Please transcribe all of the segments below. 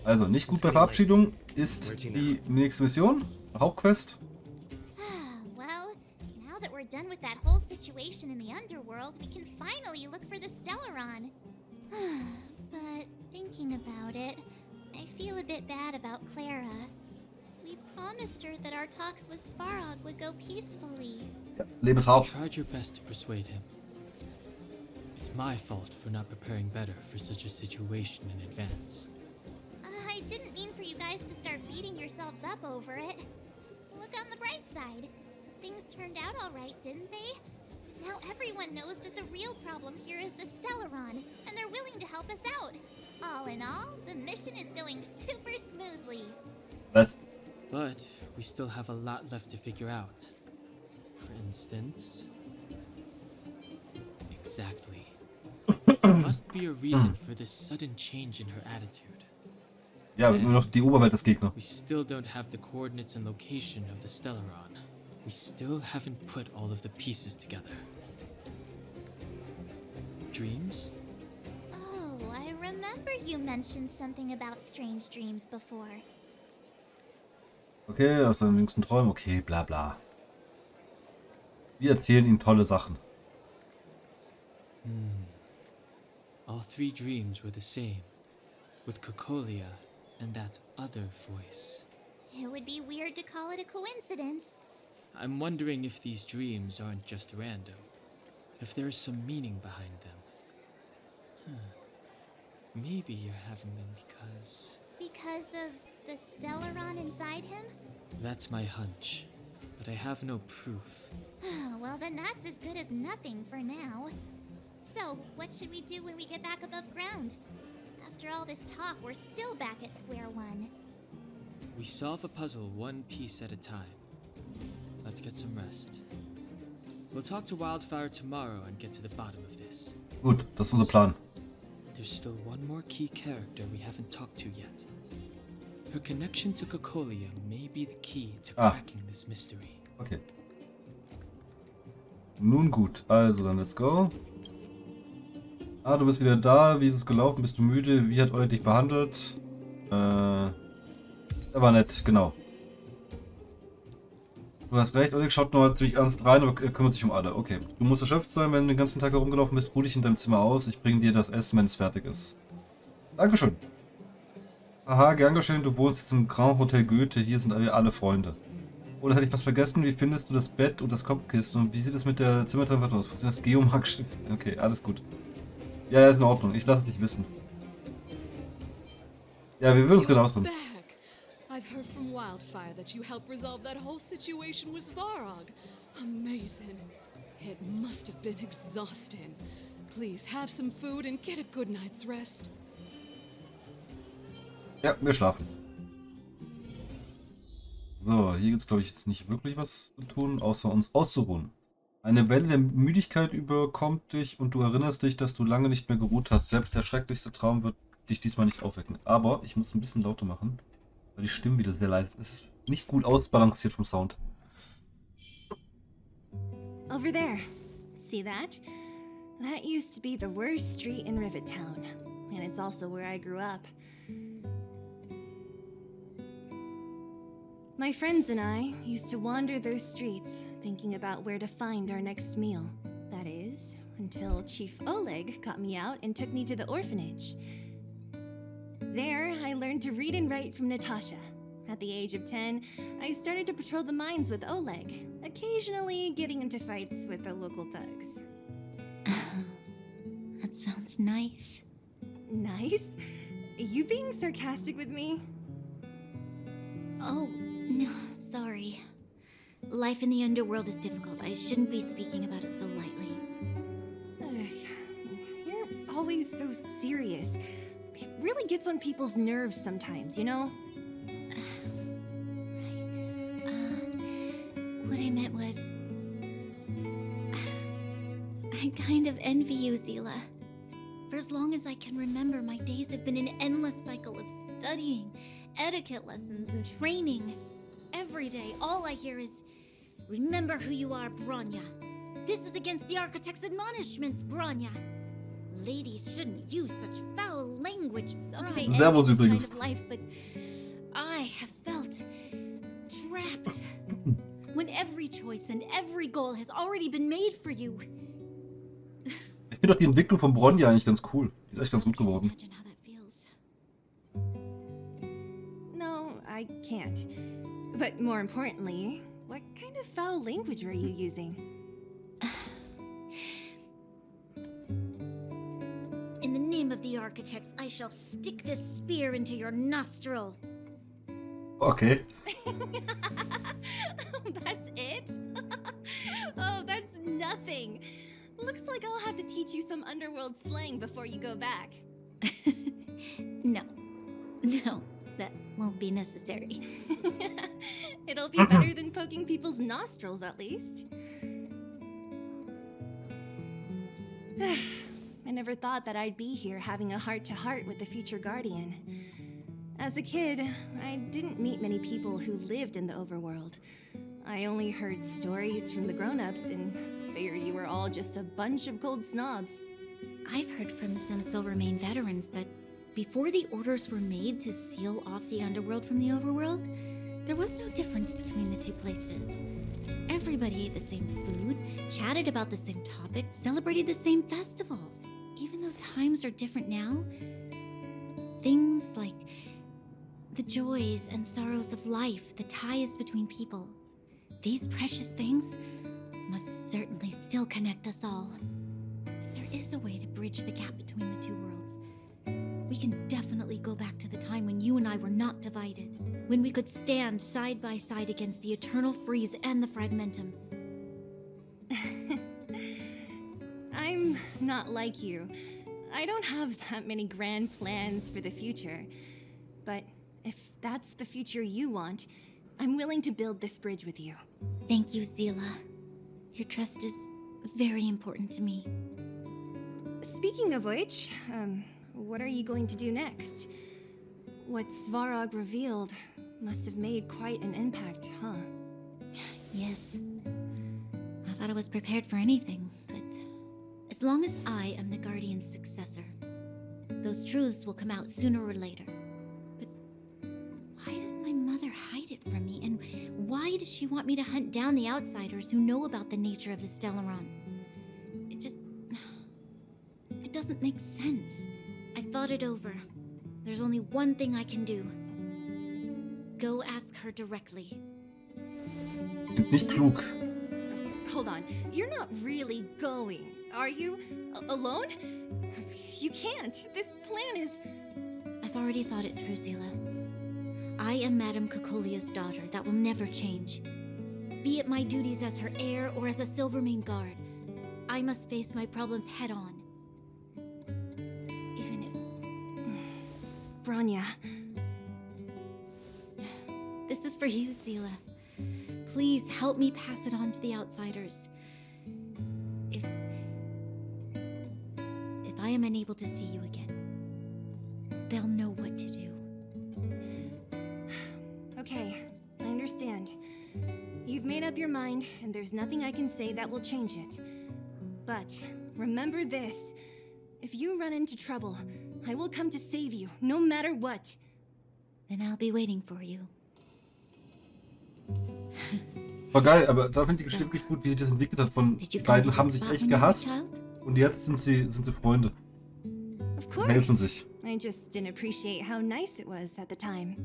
Also, nicht gut bei Verabschiedungen ist die nächste Mission, Hauptquest. Well, now that we're done with that whole situation in the underworld, we can finally look for the Stellaron. But thinking about it, I feel a bit bad about Clara. We promised her that our talks with Svarog would go peacefully. Ja, Lebenshaupt. You tried your best to persuade him. It's my fault for not preparing better for such a situation in advance. I didn't mean for you guys to start beating yourselves up over it. Look on the bright side. Things turned out all right, didn't they? Now everyone knows that the real problem here is the Stellaron, and they're willing to help us out. All in all, the mission is going super smoothly. Was? But we still have a lot left to figure out. For instance... Exactly. There must be a reason for this sudden change in her attitude. Ja, nur noch die Oberwelt als Gegner. We still don't have the coordinates and location of the Stellaron. We still haven't put all of the pieces together. Dreams? Oh, I remember you mentioned something about strange dreams before. Okay, aus seinen jüngsten Träumen. Okay, bla bla. Wir erzählen ihm tolle Sachen. All three dreams were the same, with Cocolia and that other voice. It would be weird to call it a coincidence. I'm wondering if these dreams aren't just random, if there is some meaning behind them. Maybe you're having them because... Because of the Stellaron inside him? That's my hunch, but I have no proof. Well, then that's as good as nothing for now. So, what should we do when we get back above ground? After all this talk, we're still back at square one. We solve a puzzle one piece at a time. Let's get some rest. We'll talk to Wildfire tomorrow and get to the bottom of this. Gut, das ist unser Plan. There's still one more key character we haven't talked to yet. Her connection to Cocolia may be the key to cracking this mystery. Okay. Nun gut, also dann let's go. Ah, du bist wieder da. Wie ist es gelaufen? Bist du müde? Wie hat Oleg dich behandelt? Er war nett, genau. Du hast recht, Oleg schaut nur ziemlich ernst rein, aber er kümmert sich um alle. Okay. Du musst erschöpft sein, wenn du den ganzen Tag herumgelaufen bist. Ruh dich in deinem Zimmer aus. Ich bringe dir das Essen, wenn es fertig ist. Dankeschön. Aha, gern geschehen. Du wohnst jetzt im Grand Hotel Goethe. Hier sind wir alle Freunde. Oh, das hätte ich fast vergessen. Wie findest du das Bett und das Kopfkissen? Und wie sieht es mit der Zimmertemperatur aus? Funktioniert das Geomark? Okay, alles gut. Ja, ist in Ordnung. Ich lasse dich wissen. Ja, wir würden uns genau auskommen. I've heard from Wildfire that you helped resolve that whole situation with Svarog. Amazing. It must have been exhausting. Please have some food and get a good night's rest. Ja, wir schlafen. So, hier gibt es glaube ich jetzt nicht wirklich was zu tun, außer uns auszuruhen. Eine Welle der Müdigkeit überkommt dich und du erinnerst dich, dass du lange nicht mehr geruht hast. Selbst der schrecklichste Traum wird dich diesmal nicht aufwecken. Aber ich muss ein bisschen lauter machen, weil die Stimmen wieder sehr leise sind. Es ist nicht gut ausbalanciert vom Sound. Over there. See that? That used to be the worst street in Rivet Town. And it's also where I grew up. My friends and I used to wander those streets, thinking about where to find our next meal. That is, until Chief Oleg got me out and took me to the orphanage. There, I learned to read and write from Natasha. At the age of 10, I started to patrol the mines with Oleg, occasionally getting into fights with the local thugs. That sounds nice. Nice? You being sarcastic with me? Oh, no, sorry. Life in the underworld is difficult. I shouldn't be speaking about it so lightly. You're always so serious. It really gets on people's nerves sometimes, you know? What I meant was... I kind of envy you, Zila. For as long as I can remember, my days have been an endless cycle of studying, etiquette lessons, and training. Every day, all I hear is, "Remember who you are, Bronya. This is against the Architect's admonishments, Bronya. Ladies shouldn't use such foul language. Some may Servus envy this übrigens. kind of life, but I have felt trapped. When every choice and every goal has already been made for you. Ich finde doch die Entwicklung von Bronja eigentlich ganz cool. Die ist echt ganz gut geworden. Imagine how that feels. No, I can't. But more importantly, what kind of foul language were you using? In the name of the architects, I shall stick this spear into your nostril. Okay. That's it? Oh, that's nothing. Looks like I'll have to teach you some underworld slang before you go back. No, that won't be necessary. It'll be better than poking people's nostrils, at least. I never thought that I'd be here having a heart-to-heart with the future guardian. As a kid, I didn't meet many people who lived in the overworld. I only heard stories from the grown-ups and figured you were all just a bunch of cold snobs. I've heard from some Silvermane veterans that before the orders were made to seal off the underworld from the overworld, there was no difference between the two places. Everybody ate the same food, chatted about the same topics, celebrated the same festivals. Even though times are different now, things like the joys and sorrows of life, the ties between people, these precious things must certainly still connect us all. If there is a way to bridge the gap between the two worlds, we can definitely go back to the time when you and I were not divided, when we could stand side by side against the eternal freeze and the fragmentum. I'm not like you. I don't have that many grand plans for the future. But if that's the future you want, I'm willing to build this bridge with you. Thank you, Zila. Your trust is very important to me. Speaking of which, what are you going to do next? What Svarog revealed must have made quite an impact, huh? Yes. I thought I was prepared for anything, but as long as I am the Guardian's successor, those truths will come out sooner or later. But why does my mother hide it from me? And why does she want me to hunt down the outsiders who know about the nature of the Stellaron? It doesn't make sense. I thought it over. There's only one thing I can do. Go ask her directly. Klingt nicht klug. Hold on, you're not really going, are you? Alone? You can't. This plan is... I've already thought it through, Zila. I am Madame Cocolia's daughter. That will never change. Be it my duties as her heir or as a Silvermane guard, I must face my problems head on. Even if... Bronya. This is for you, Zila. Please help me pass it on to the outsiders. If I am unable to see you again, they'll know what to do. Okay, I understand. You've made up your mind, and there's nothing I can say that will change it. But remember this. If you run into trouble, I will come to save you, no matter what. Then I'll be waiting for you. War geil, aber da finde ich die Geschichte wirklich gut, wie sich das entwickelt hat. Von Did you die come to beiden this haben sich spot echt when you were a gehasst child? und jetzt sind sie Freunde. Of Die course. helfen sich. I just didn't appreciate how nice it was at the time.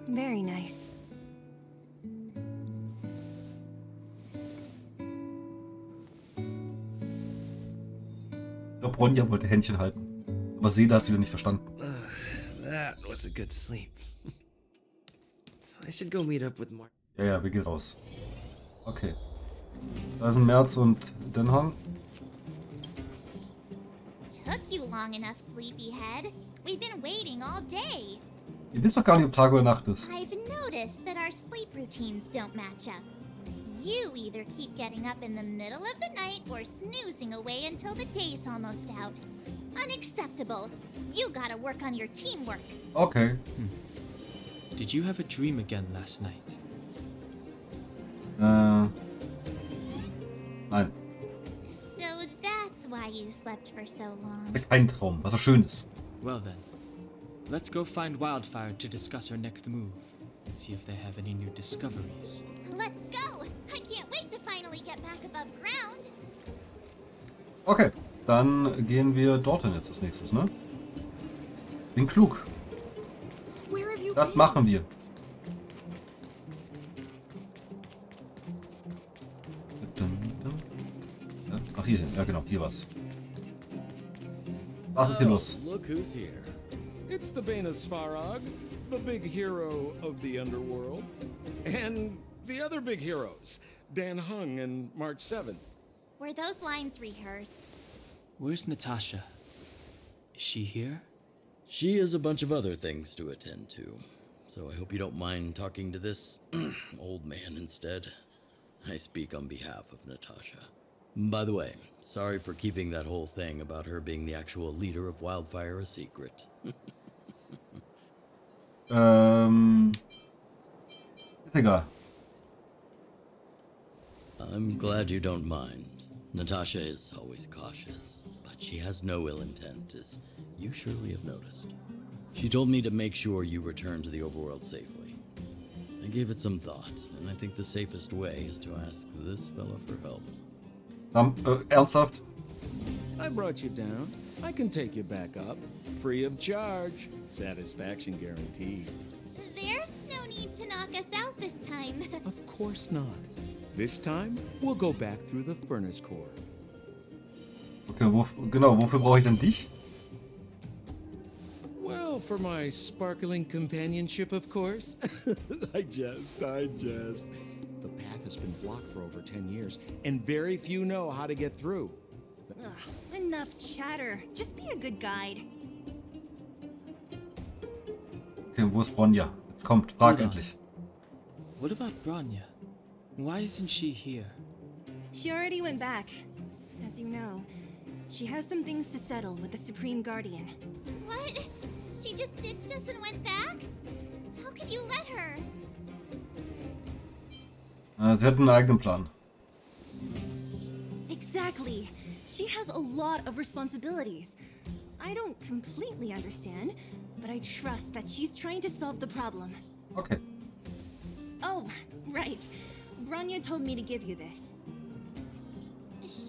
Very nice. Ich glaube, Bronja wollte Händchen halten. Aber Seda hat sie wieder nicht verstanden. That was a good sleep. I should go meet up with Mark. Ja, wir gehen raus. Okay. Da sind Merz und Denham. Took you long enough, sleepyhead. We've been waiting all day. Ihr wisst doch gar nicht, ob Tag oder Nacht ist. I've noticed that our sleep routines don't match up. You either keep getting up in the middle of the night or snoozing away until the day's almost out. Unacceptable. You gotta work on your teamwork. Okay. Did you have a dream again last night? Nein. So that's why you you slept for so long. Kein Traum, was so schön ist. Well then, let's go find Wildfire to discuss our next move and see if they have any new discoveries. Let's go! I can't wait to finally get back above ground. Okay, dann gehen wir dorthin jetzt als nächstes, ne? Bin klug. Where have you Das been? machen wir. Ja, ach, hier hin. Ja, genau, hier war's. Was ist hier los? Look who's here. It's the Banus Farag, the big hero of the underworld. And the other big heroes, Dan Hung and March 7th. Were those lines rehearsed? Where's Natasha? Is she here? She has a bunch of other things to attend to, so I hope you don't mind talking to this old man instead. I speak on behalf of Natasha. By the way, sorry for keeping that whole thing about her being the actual leader of Wildfire a secret. Ist egal. I'm glad you don't mind. Natasha is always cautious, but she has no ill intent, as you surely have noticed. She told me to make sure you return to the overworld safely. I gave it some thought, and I think the safest way is to ask this fella for help. Ernsthaft? I brought you down. I can take you back up. Free of charge. Satisfaction guaranteed. There's no need to knock us out this time. Of course not. This time, we'll go back through the furnace core. Okay, genau, wofür brauche ich denn dich? Well, for my sparkling companionship, of course. I jest. The path has been blocked for over 10 years, and very few know how to get through. Ugh, enough chatter. Just be a good guide. Okay, wo ist Bronja? Jetzt kommt, frag Hold on. endlich. What about Bronya? Why isn't she here? She already went back. As you know, she has some things to settle with the Supreme Guardian. What? She just ditched us and went back? How could you let her? Sie hat einen eigenen Plan. Exactly. She has a lot of responsibilities. I don't completely understand, but I trust that she's trying to solve the problem. Okay. Oh, right. Bronya told me to give you this.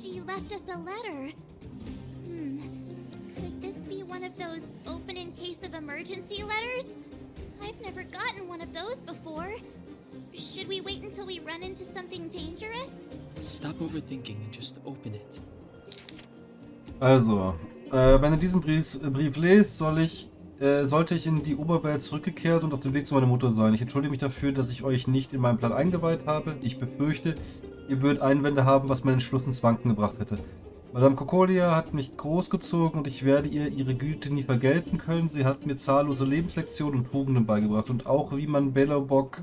She left us a letter. Could this be one of those open in case of emergency letters? I've never gotten one of those before. Should we wait until we run into something dangerous? Stop overthinking and just open it. Also, wenn du diesen Brief lest, sollte ich in die Oberwelt zurückgekehrt und auf dem Weg zu meiner Mutter sein. Ich entschuldige mich dafür, dass ich euch nicht in meinen Plan eingeweiht habe. Ich befürchte, ihr würdet Einwände haben, was meinen Entschluss ins Wanken gebracht hätte. Madame Cocolia hat mich großgezogen und ich werde ihr ihre Güte nie vergelten können. Sie hat mir zahllose Lebenslektionen und Tugenden beigebracht und auch, wie man Belobog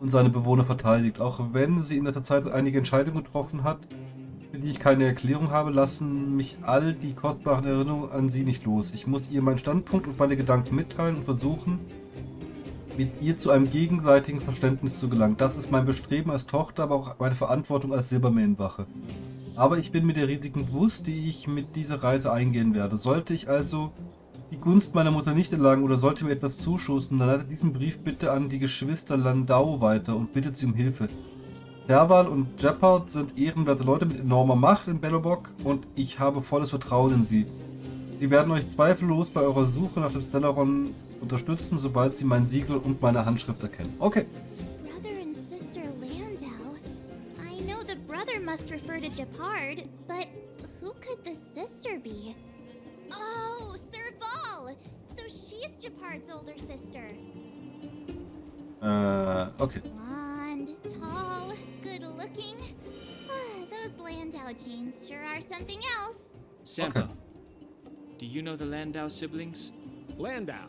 und seine Bewohner verteidigt. Auch wenn sie in letzter Zeit einige Entscheidungen getroffen hat, für die ich keine Erklärung habe, lassen mich all die kostbaren Erinnerungen an sie nicht los. Ich muss ihr meinen Standpunkt und meine Gedanken mitteilen und versuchen, mit ihr zu einem gegenseitigen Verständnis zu gelangen. Das ist mein Bestreben als Tochter, aber auch meine Verantwortung als Silbermähenwache. Aber ich bin mir der Risiken bewusst, die ich mit dieser Reise eingehen werde. Sollte ich also die Gunst meiner Mutter nicht erlangen oder sollte mir etwas zuschussen, dann leitet diesen Brief bitte an die Geschwister Landau weiter und bittet sie um Hilfe. Serval und Jeopard sind ehrenwerte Leute mit enormer Macht in Belobog und ich habe volles Vertrauen in sie. Sie werden euch zweifellos bei eurer Suche nach dem Stellaron unterstützen, sobald sie mein Siegel und meine Handschrift erkennen. Okay. Brother and sister Landau. I know the brother must refer to Jeopard, but who could the sister be? Oh, Serval! So she's Jeopard's older sister. Okay. Blonde, tall, good-looking. Those Landau genes sure are something else. Sampa, Okay. do you know the Landau siblings? Landau.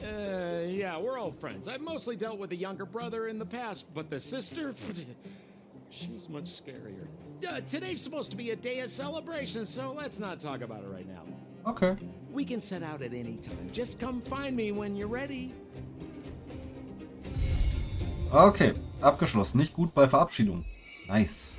Yeah, we're old friends. I've mostly dealt with the younger brother in the past, but the sister, she's much scarier. Today's supposed to be a day of celebration, so let's not talk about it right now. Okay. We can set out at any time. Just come find me when you're ready. Okay. Abgeschlossen. Nicht gut bei Verabschiedungen. Nice.